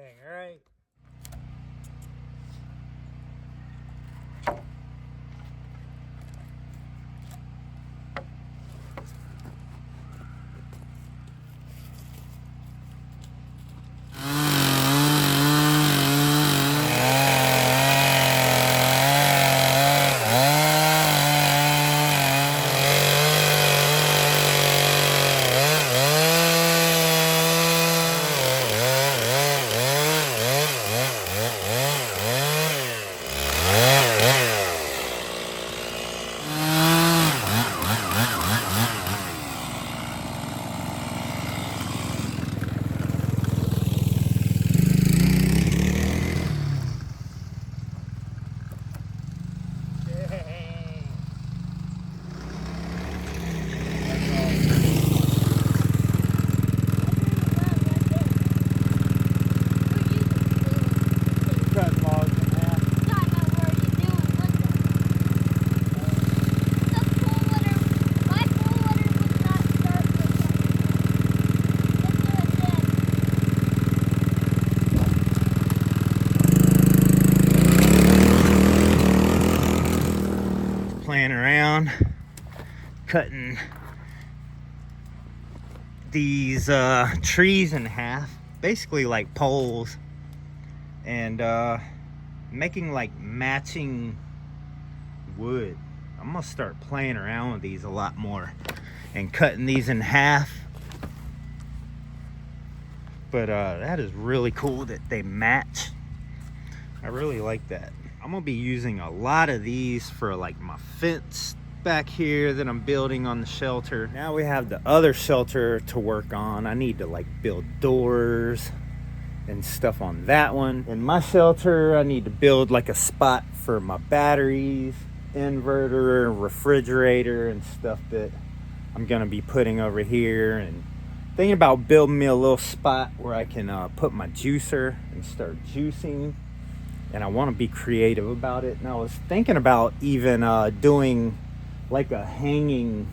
Dang, all right. Playing around, cutting these trees in half, basically like poles, and making like matching wood. I'm gonna start playing around with these a lot more and cutting these in half. But that is really cool that they match. I really like that. I'm gonna be using a lot of these for like my fence back here that I'm building on the shelter. Now we have the other shelter to work on. I need to like build doors and stuff on that one. In my shelter, I need to build like a spot for my batteries, inverter, refrigerator, and stuff that I'm gonna be putting over here. And thinking about building me a little spot where I can put my juicer and start juicing. And I want to be creative about it. And I was thinking about even doing like a hanging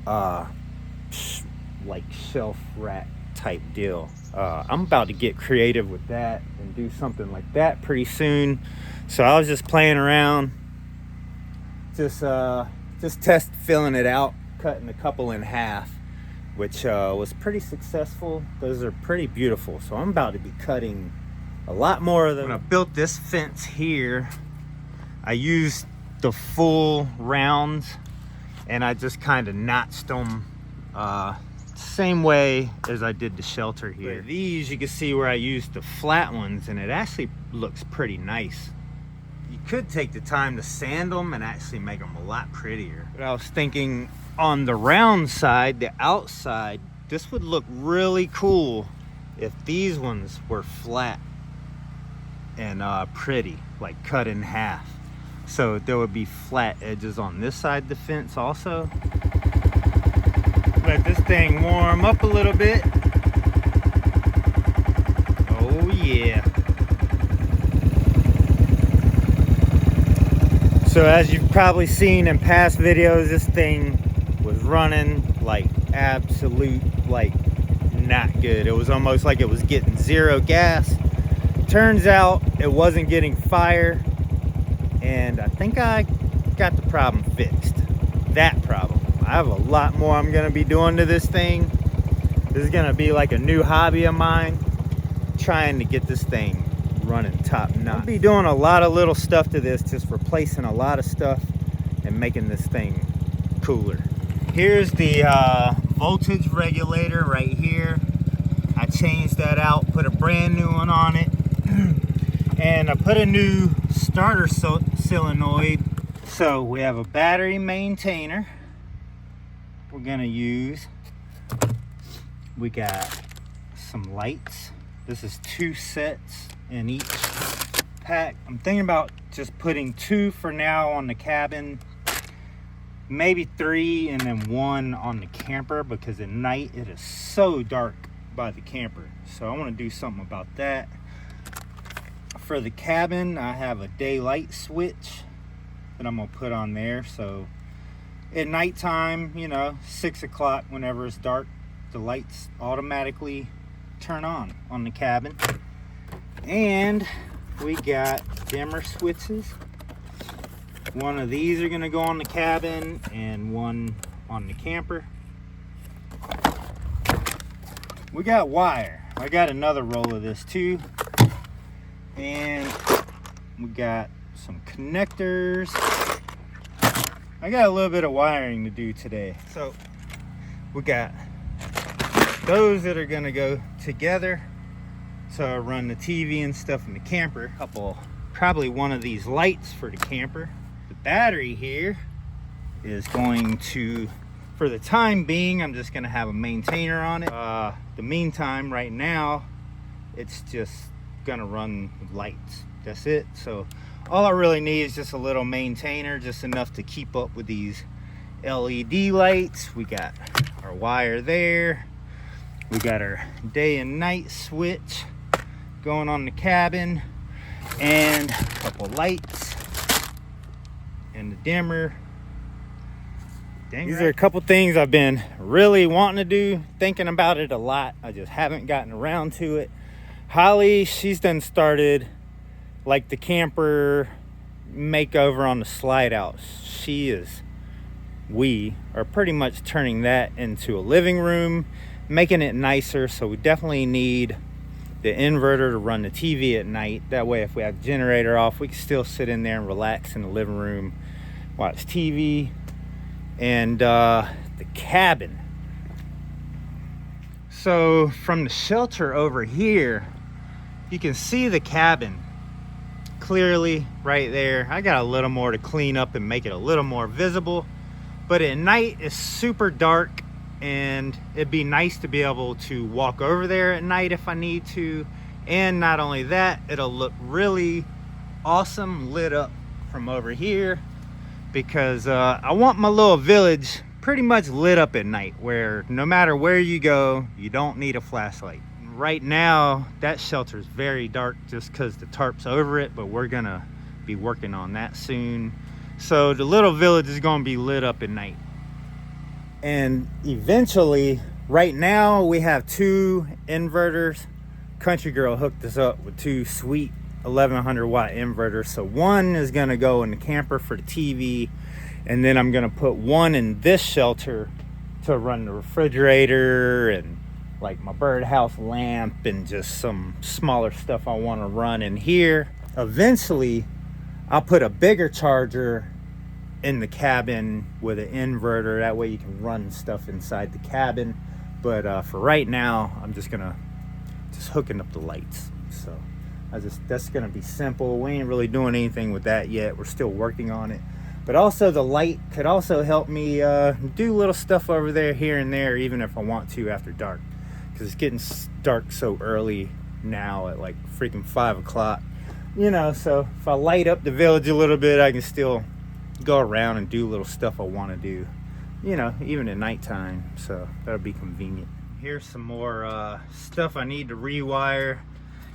like shelf rack type deal. I'm about to get creative with that and do something like that pretty soon. So I was just playing around, just filling it out, cutting a couple in half, which was pretty successful. Those are pretty beautiful. So I'm about to be cutting a lot more of them. When I built this fence here, I used the full rounds and I just kind of notched them same way as I did the shelter here. But these, you can see where I used the flat ones, and it actually looks pretty nice. You could take the time to sand them and actually make them a lot prettier. But I was thinking on the round side, the outside, this would look really cool if these ones were flat and pretty, like cut in half. So there would be flat edges on this side of the fence also. Let this thing warm up a little bit. Oh yeah. So as you've probably seen in past videos, this thing was running like absolute, like not good. It was almost like it was getting zero gas. Turns out it wasn't getting fire, and I think I got the problem fixed. That problem. I have a lot more I'm gonna be doing to this thing. This is gonna be like a new hobby of mine, trying to get this thing running top notch. I'll be doing a lot of little stuff to this, just replacing a lot of stuff and making this thing cooler. Here's the voltage regulator right here. I changed that out, put a brand new one on it. And I put a new starter solenoid. So we have a battery maintainer we're gonna use. We got some lights. This is 2 sets in each pack. I'm thinking about just putting 2 for now on the cabin, maybe 3, and then 1 on the camper, because at night it is so dark by the camper. So I want to do something about that. For the cabin, I have a daylight switch that I'm gonna put on there, so at nighttime, you know, 6 o'clock, whenever it's dark, the lights automatically turn on the cabin. And we got dimmer switches. One of these are gonna go on the cabin and one on the camper. We got wire. I got another roll of this too. And we got some connectors. I got a little bit of wiring to do today. So we got those that are gonna go together to run the TV and stuff in the camper. Probably one of these lights for the camper. The battery here is going to, for the time being, I'm just gonna have a maintainer on it. The meantime, right now, it's just gonna run lights. That's it. So all I really need is just a little maintainer, just enough to keep up with these LED lights. We got our wire there. We got our day and night switch going on the cabin, and a couple lights and the dimmer. These are a couple things I've been really wanting to do, thinking about it a lot. I just haven't gotten around to it. Holly, she's done started like the camper makeover on the slide out. We are pretty much turning that into a living room, making it nicer. So we definitely need the inverter to run the TV at night. That way, if we have the generator off, we can still sit in there and relax in the living room, watch TV. And the cabin. So from the shelter over here, you can see the cabin clearly right there. I got a little more to clean up and make it a little more visible, but at night it's super dark, and it'd be nice to be able to walk over there at night if I need to. And not only that, it'll look really awesome lit up from over here, because I want my little village pretty much lit up at night, where no matter where you go, you don't need a flashlight. Right now, that shelter is very dark just because the tarp's over it, but we're gonna be working on that soon. So the little village is gonna be lit up at night. And eventually, right now, we have 2 inverters. Country Girl hooked us up with 2 sweet 1100 watt inverters. So one is gonna go in the camper for the TV, and then I'm gonna put one in this shelter to run the refrigerator and like my birdhouse lamp and just some smaller stuff I want to run in here. Eventually, I'll put a bigger charger in the cabin with an inverter. That way you can run stuff inside the cabin. But for right now, I'm just gonna hooking up the lights. So that's gonna be simple. We ain't really doing anything with that yet. We're still working on it. But also the light could also help me do little stuff over there, here and there, even if I want to after dark, because it's getting dark so early now at like freaking 5 o'clock, you know. So if I light up the village a little bit, I can still go around and do little stuff I want to do, you know, even at nighttime. So that'll be convenient. Here's some more stuff I need to rewire.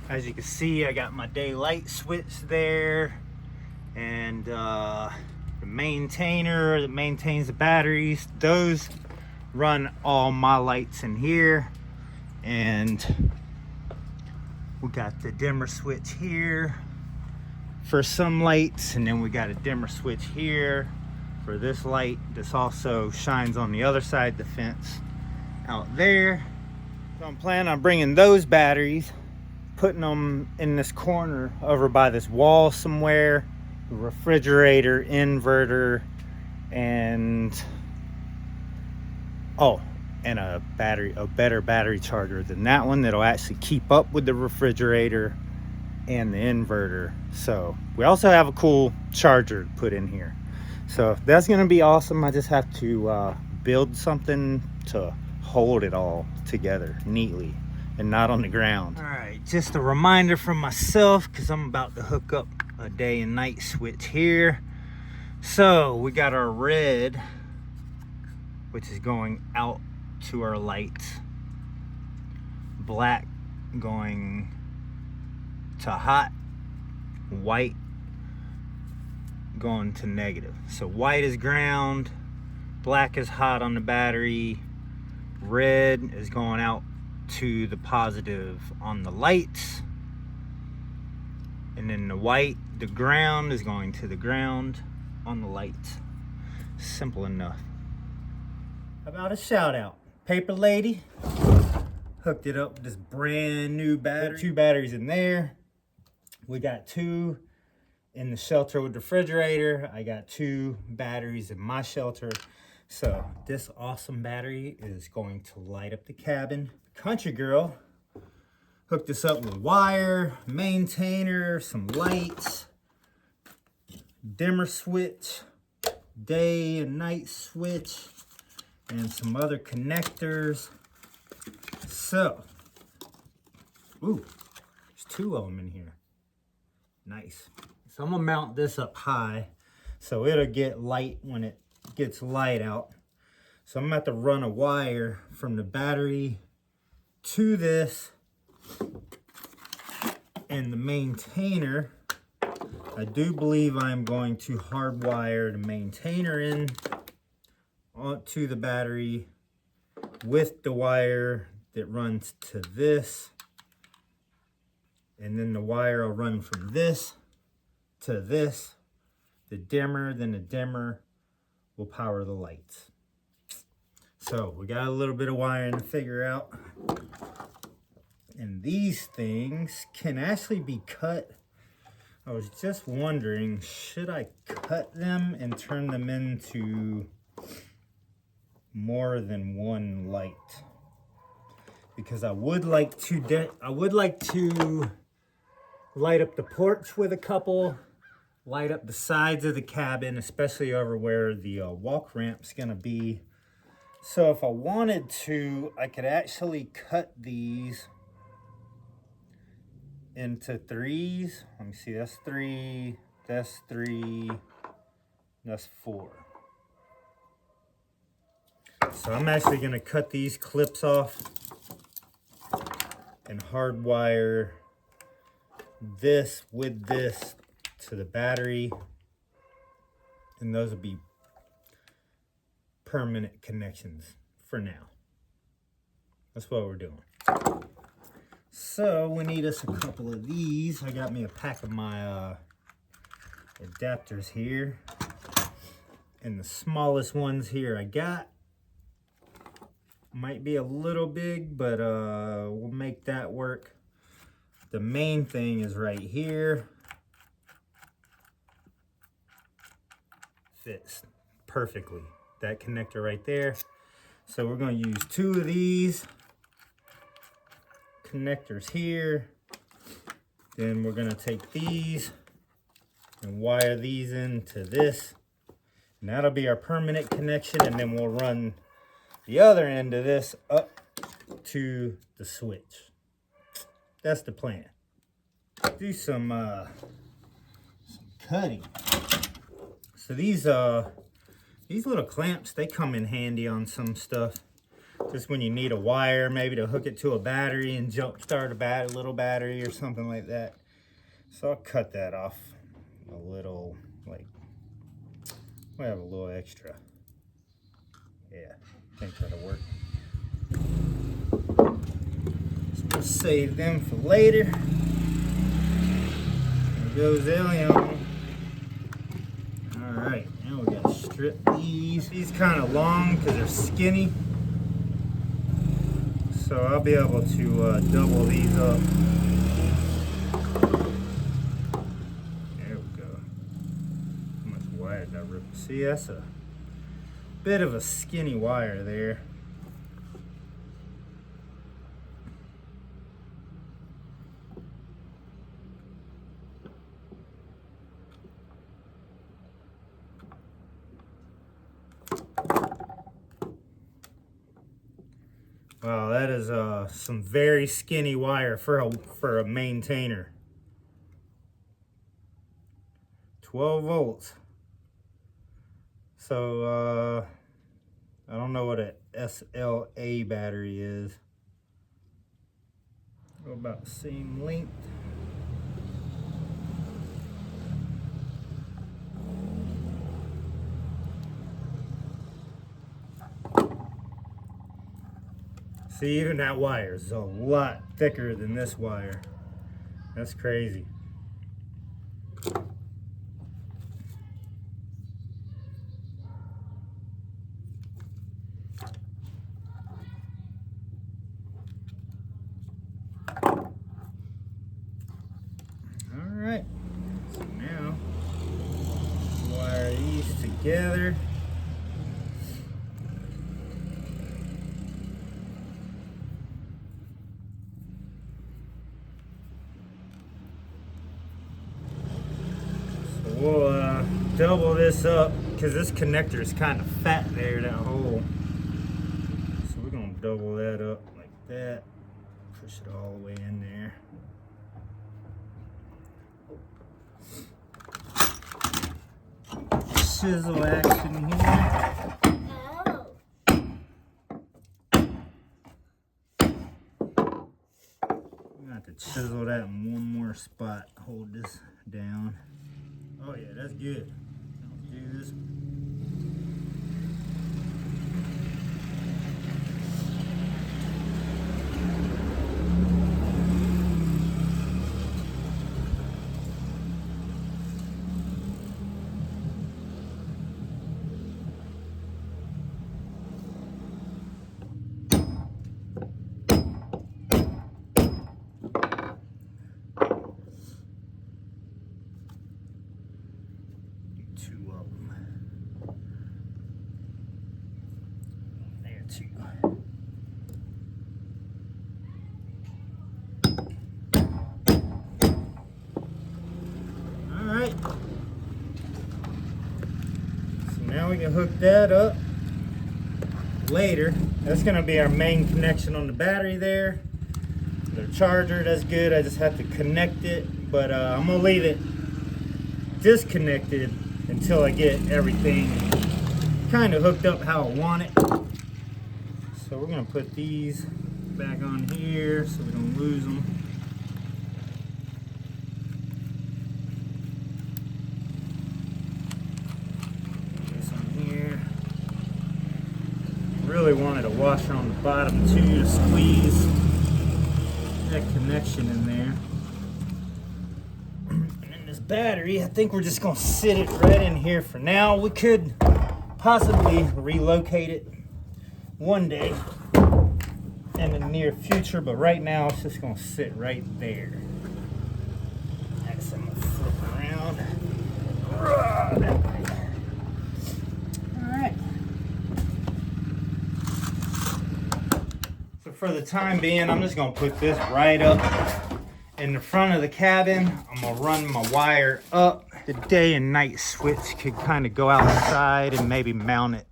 As you can see, I got my daylight switch there, and the maintainer that maintains the batteries. Those run all my lights in here. And we got the dimmer switch here for some lights, and then we got a dimmer switch here for this light. This also shines on the other side of the fence out there. So I'm planning on bringing those batteries, putting them in this corner over by this wall somewhere. The refrigerator, inverter, and a better battery charger than that one that'll actually keep up with the refrigerator and the inverter. So we also have a cool charger to put in here. So that's gonna be awesome. I just have to build something to hold it all together neatly and not on the ground. All right, just a reminder from myself, because I'm about to hook up a day and night switch here. So we got our red, which is going out to our lights, black going to hot, white going to negative. So white is ground, black is hot on the battery, red is going out to the positive on the lights, And then the white, the ground is going to the ground on the lights. Simple enough. How about a shout out? Paper Lady hooked it up with this brand new battery. 2 batteries in there. We got 2 in the shelter with the refrigerator. I got 2 batteries in my shelter. So this awesome battery is going to light up the cabin. Country Girl hooked this up with wire, maintainer, some lights, dimmer switch, day and night switch, and some other connectors. So, ooh, there's 2 of them in here. Nice. So I'm gonna mount this up high so it'll get light when it gets light out. So I'm about to run a wire from the battery to this and the maintainer. I do believe I'm going to hardwire the maintainer in onto the battery with the wire that runs to this, and then the wire will run from this to this, the dimmer, then the dimmer will power the lights. So we got a little bit of wiring to figure out, and these things can actually be cut. I was just wondering, should I cut them and turn them into more than one light? Because I would like to light up the porch with a couple, light up the sides of the cabin, especially over where the walk ramp's gonna be. So if I wanted to, I could actually cut these into 3s. Let me see, that's 3, that's 3, that's 4. So I'm actually gonna cut these clips off and hardwire this with this to the battery, and those will be permanent connections for now. That's what we're doing. So we need us a couple of these. I got me a pack of my adapters here, and the smallest ones here I got might be a little big, but we'll make that work. The main thing is right here. Fits perfectly. That connector right there. So we're going to use 2 of these connectors here. Then we're going to take these and wire these into this. And that'll be our permanent connection, and then we'll run the other end of this up to the switch. That's the plan. Do some cutting. So these little clamps, they come in handy on some stuff. Just when you need a wire, maybe to hook it to a battery and jump start a little battery or something like that. So I'll cut that off a little, like, we have a little extra. Yeah, I think that'll work. So we'll save them for later. There goes Elion. Alright, now we gotta strip these. These kind of long because they're skinny. So I'll be able to double these up. There we go. How much wire did I rip? See, that's a bit of a skinny wire there. Wow, that is some very skinny wire for a maintainer. 12 volts. So I don't know what a SLA battery is. Go about the same length. See, even that wire is a lot thicker than this wire. That's crazy. this up because this connector is kind of fat there, that hole. So we're gonna double that up like that. Push it all the way in there. Chisel action here. To chisel that in one more spot. Hold this down. Oh yeah, that's good. Let's do this. Two of them. There, two. All right. So now we can hook that up later. That's gonna be our main connection on the battery there. The charger, that's good. I just have to connect it, but I'm gonna leave it disconnected until I get everything kind of hooked up how I want it. So we're gonna put these back on here so we don't lose them. This on here. Really wanted a washer on the bottom too to squeeze that connection in there. Battery, I think we're just gonna sit it right in here for now. We could possibly relocate it one day in the near future, but right now it's just gonna sit right there. Next, I'm gonna flip around. That way. All right. So for the time being, I'm just gonna put this right up in the front of the cabin. I'm gonna run my wire up. The day and night switch could kind of go outside and maybe mount it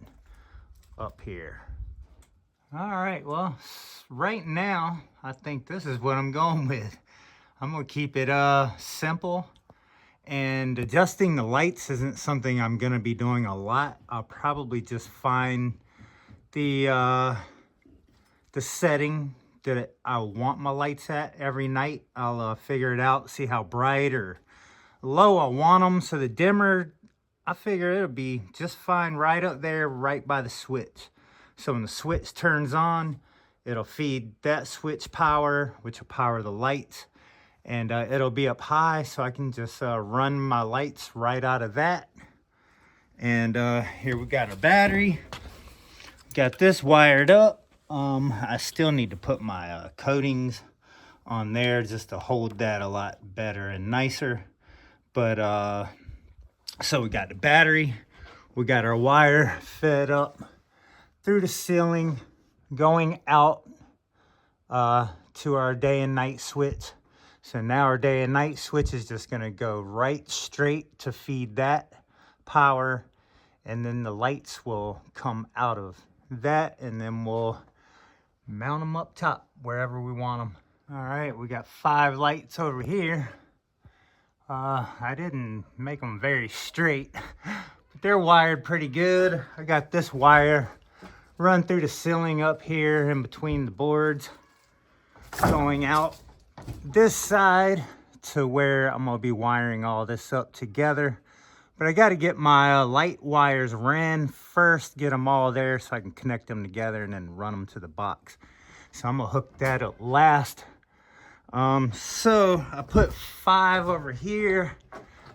up here. All right, well, right now, I think this is what I'm going with. I'm gonna keep it simple, and adjusting the lights isn't something I'm gonna be doing a lot. I'll probably just find the setting that I want my lights at every night. I'll figure it out, see how bright or low I want them. So the dimmer, I figure it'll be just fine right up there, right by the switch. So when the switch turns on, it'll feed that switch power, which will power the lights. And it'll be up high, so I can just run my lights right out of that. And here we got our battery. Got this wired up. I still need to put my coatings on there just to hold that a lot better and nicer. But so we got the battery, we got our wire fed up through the ceiling, going out to our day and night switch. So now our day and night switch is just gonna go right straight to feed that power, and then the lights will come out of that, and then we'll mount them up top wherever we want them. All right, we got 5 lights over here. I didn't make them very straight, but they're wired pretty good. I got this wire run through the ceiling up here in between the boards, going out this side to where I'm gonna be wiring all this up together. But I got to get my light wires ran first, get them all there so I can connect them together and then run them to the box. So I'm gonna hook that up last. So I put 5 over here.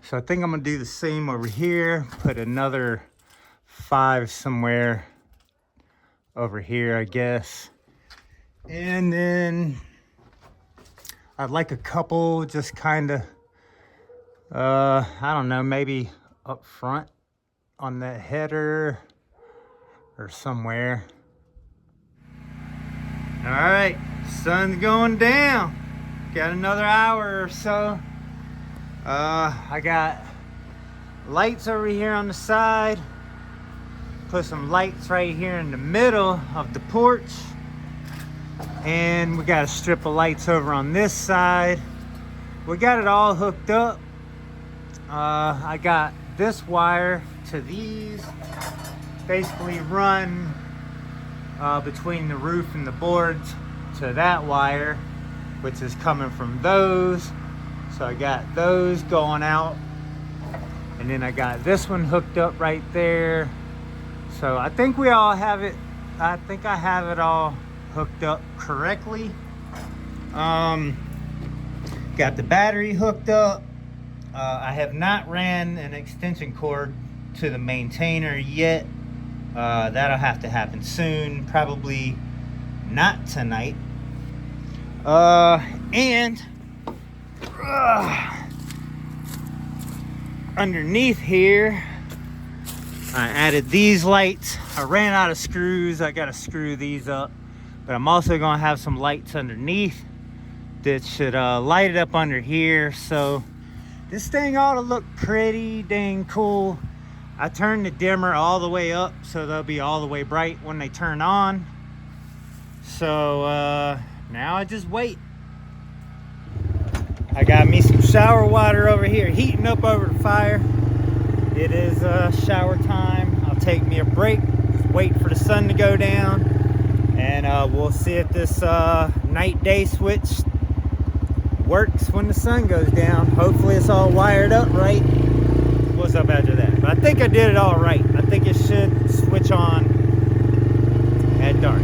So I think I'm gonna do the same over here. Put another 5 somewhere over here, I guess. And then I'd like a couple just kind of, I don't know, maybe up front on that header or somewhere. All right, sun's going down. Got another hour or so. I got lights over here on the side. Put some lights right here in the middle of the porch. And we got a strip of lights over on this side. We got it all hooked up. I got this wire to these. Basically run between the roof and the boards to that wire, which is coming from those. So I got those going out. And then I got this one hooked up right there. So I think we all have it. I think I have it all hooked up correctly. Got the battery hooked up. I have not ran an extension cord to the maintainer yet. That'll have to happen soon, probably not tonight. And underneath here, I added these lights. I ran out of screws. I gotta screw these up, but I'm also gonna have some lights underneath that should light it up under here. So this thing ought to look pretty dang cool. I turned the dimmer all the way up so they'll be all the way bright when they turn on. So now I just wait. I got me some shower water over here heating up over the fire. It is shower time. I'll take me a break, just wait for the sun to go down, and we'll see if this night day switch works when the sun goes down. Hopefully it's all wired up right. What's up after that? But I think I did it all right. I think it should switch on at dark.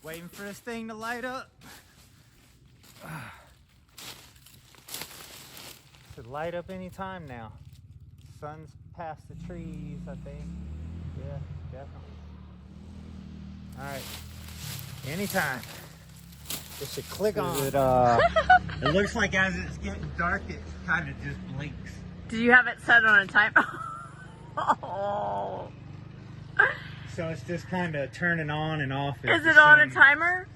Waiting for this thing to light up. Should light up any time now. Sun's past the trees, I think. Yeah, definitely. Alright. Anytime. It should click on. It looks like as it's getting dark, it kind of just blinks. Did you have it set on a timer? Oh. So it's just kind of turning on and off. Is it on a timer?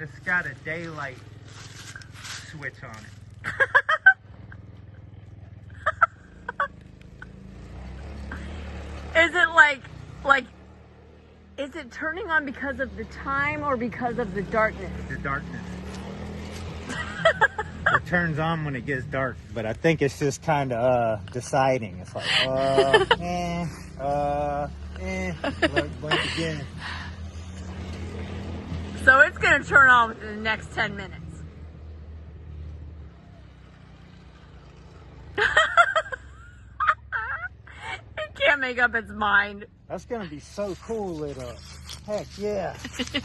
It's got a daylight switch on it. Is it like, is it turning on because of the time or because of the darkness? The darkness. It turns on when it gets dark, but I think it's just kind of deciding. It's like, blink again. So it's going to turn on within the next 10 minutes. It can't make up its mind. That's going to be so cool lit up. Heck yeah. Look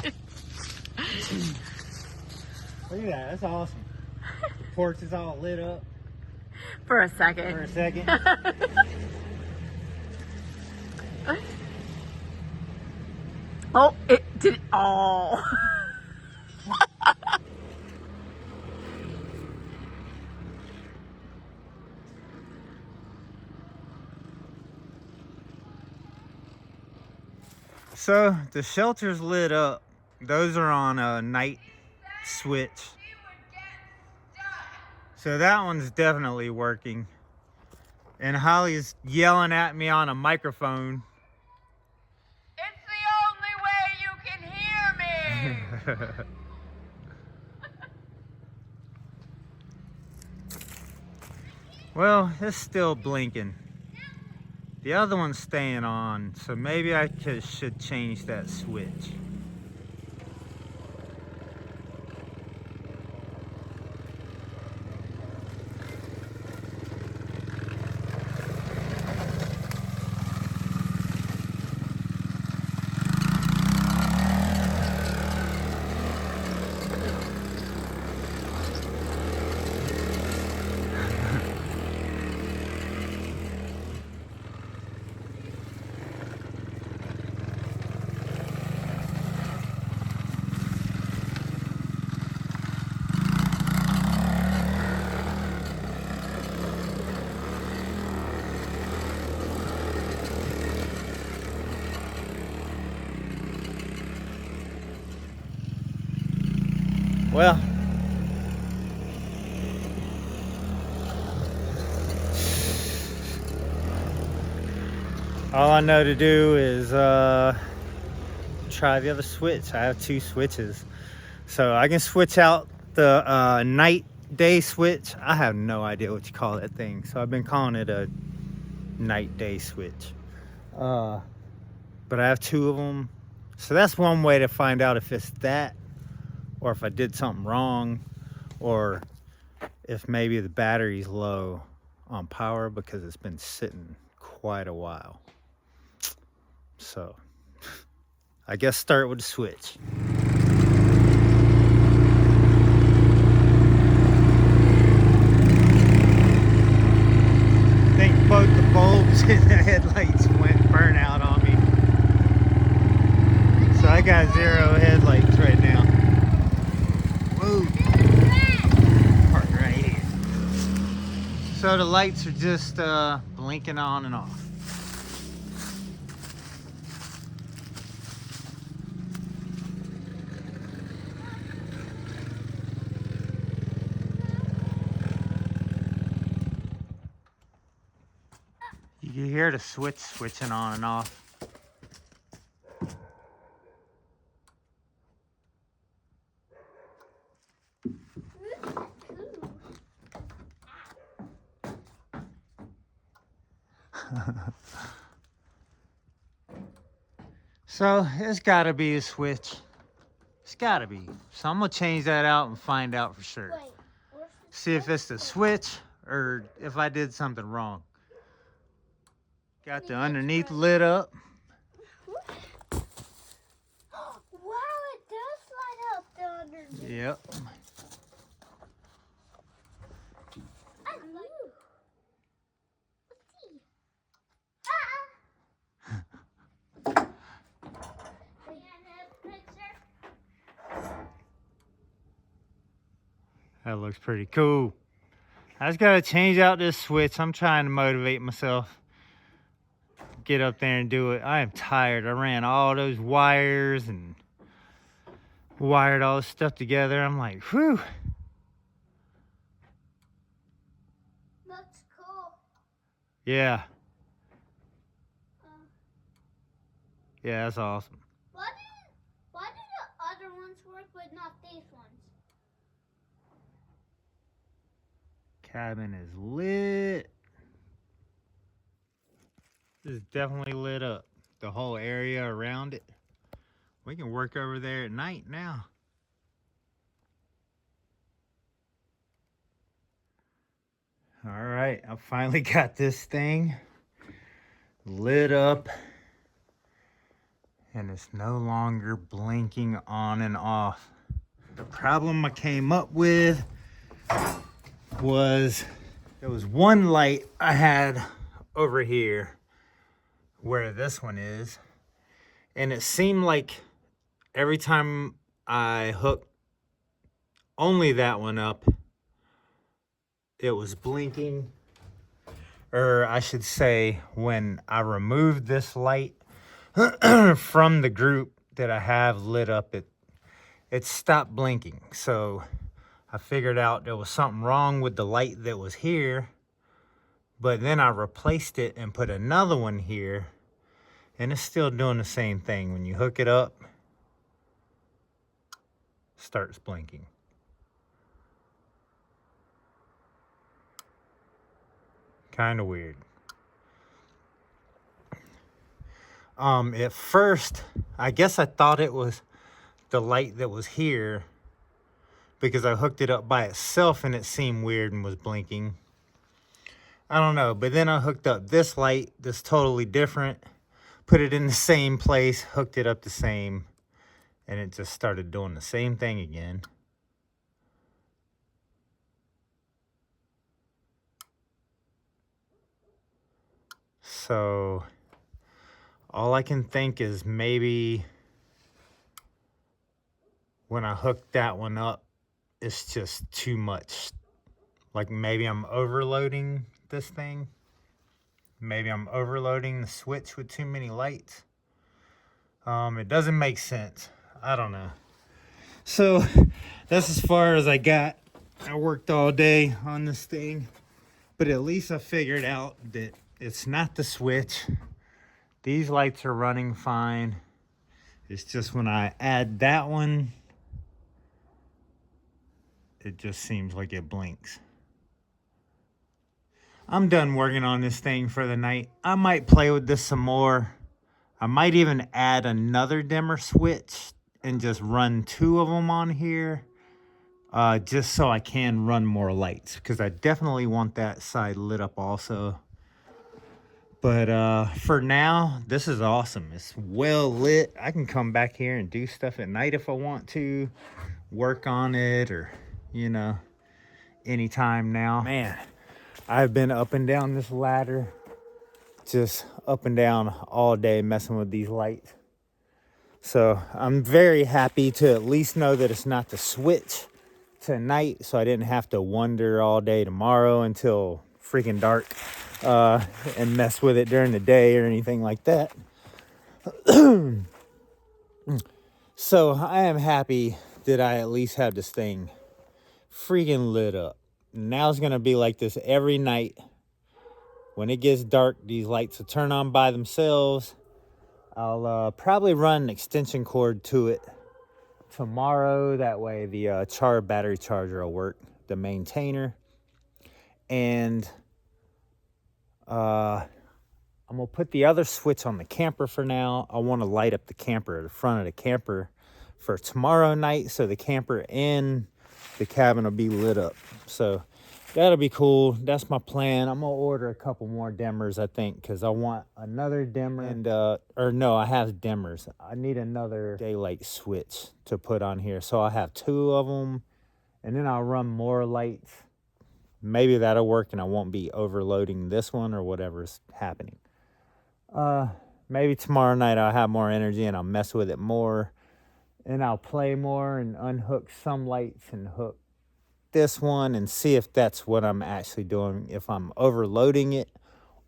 at that. That's awesome. The porch is all lit up. For a second. For a second. Oh, it did. Oh. So the shelter's lit up. Those are on a night switch. So that one's definitely working. And Hollie's yelling at me on a microphone. It's the only way you can hear me. Well, it's still blinking. The other one's staying on, so maybe I should change that switch. Well, all I know to do is try the other switch. I have 2 switches. So I can switch out the night day switch. I have no idea what you call that thing. So I've been calling it a night day switch. But I have 2 of them. So that's one way to find out if it's that, or if I did something wrong, or if maybe the battery's low on power because it's been sitting quite a while. So I guess start with the switch. I think both the bulbs and the headlights went burnout on me. So I got 0 headlights right now. Whoa. Park right here. So the lights are just blinking on and off. You can hear the switch switching on and off. So it's gotta be a switch. It's gotta be. So I'm gonna change that out and find out for sure. See if it's the switch or if I did something wrong. Got the underneath lit up. Wow, it does light up the underneath. Yep. I like it. Let's see. Can I have a picture? That looks pretty cool. I just gotta change out this switch. I'm trying to motivate myself. Get up there and do it. I am tired. I ran all those wires and wired all this stuff together. I'm like, whew. That's cool. Yeah. Yeah, that's awesome. Why do the other ones work but not these ones? Cabin is lit. This is definitely lit up. The whole area around it. We can work over there at night now. All right, I finally got this thing lit up. And it's no longer blinking on and off. The problem I came up with was there was one light I had over here where this one is, and it seemed like every time I hooked only that one up, it was blinking. Or I should say, when I removed this light from the group that I have lit up, it stopped blinking. So I figured out there was something wrong with the light that was here, but then I replaced it and put another one here, and it's still doing the same thing. When you hook it up, it starts blinking. Kind of weird. At first, I guess I thought it was the light that was here because I hooked it up by itself and it seemed weird and was blinking. I don't know, but then I hooked up this light that's totally different, put it in the same place, hooked it up the same, and it just started doing the same thing again. So all I can think is maybe when I hooked that one up, it's just too much. Like maybe I'm overloading this thing. Maybe I'm overloading the switch with too many lights. It doesn't make sense. I don't know. So that's as far as I got. I worked all day on this thing, but at least I figured out that it's not the switch. These lights are running fine. It's just when I add that one, it just seems like it blinks. I'm done working on this thing for the night. I might play with this some more. I might even add another dimmer switch and just run 2 of them on here. Just so I can run more lights, because I definitely want that side lit up also. But for now, this is awesome. It's well lit. I can come back here and do stuff at night if I want to, work on it, or, you know, anytime now. Man, I've been up and down this ladder, just up and down all day messing with these lights. So I'm very happy to at least know that it's not the switch tonight, so I didn't have to wonder all day tomorrow until freaking dark and mess with it during the day or anything like that. So I am happy that I at least have this thing freaking lit up. Now it's gonna be like this every night. When it gets dark, these lights will turn on by themselves. I'll probably run an extension cord to it tomorrow. That way the battery charger will work, the maintainer. And I'm gonna put the other switch on the camper for now. I want to light up the camper, the front of the camper, for tomorrow night, so the camper and the cabin will be lit up. So that'll be cool. That's my plan. I'm gonna order a couple more dimmers, I think, because I want another dimmer. And or no, I have dimmers. I need another daylight switch to put on here, so I'll have 2 of them, and then I'll run more lights. Maybe that'll work and I won't be overloading this one or whatever's happening. Maybe tomorrow night I'll have more energy and I'll mess with it more, and I'll play more and unhook some lights and hook this one and see if that's what I'm actually doing, if I'm overloading it,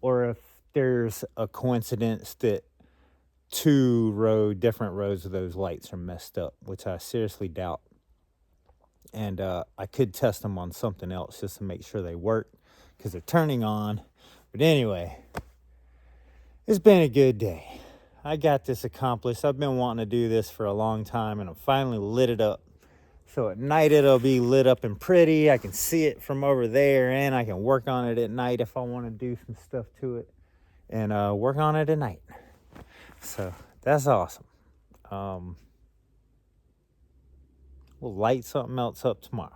or if there's a coincidence that 2 different rows of those lights are messed up, which I seriously doubt. And I could test them on something else just to make sure they work, because they're turning on. But anyway, it's been a good day. I got this accomplished. I've been wanting to do this for a long time, and I finally lit it up. So at night it'll be lit up and pretty. I can see it from over there, and I can work on it at night if I want to do some stuff to it, and work on it at night. So that's awesome. We'll light something else up tomorrow.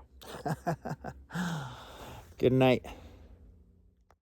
Good night.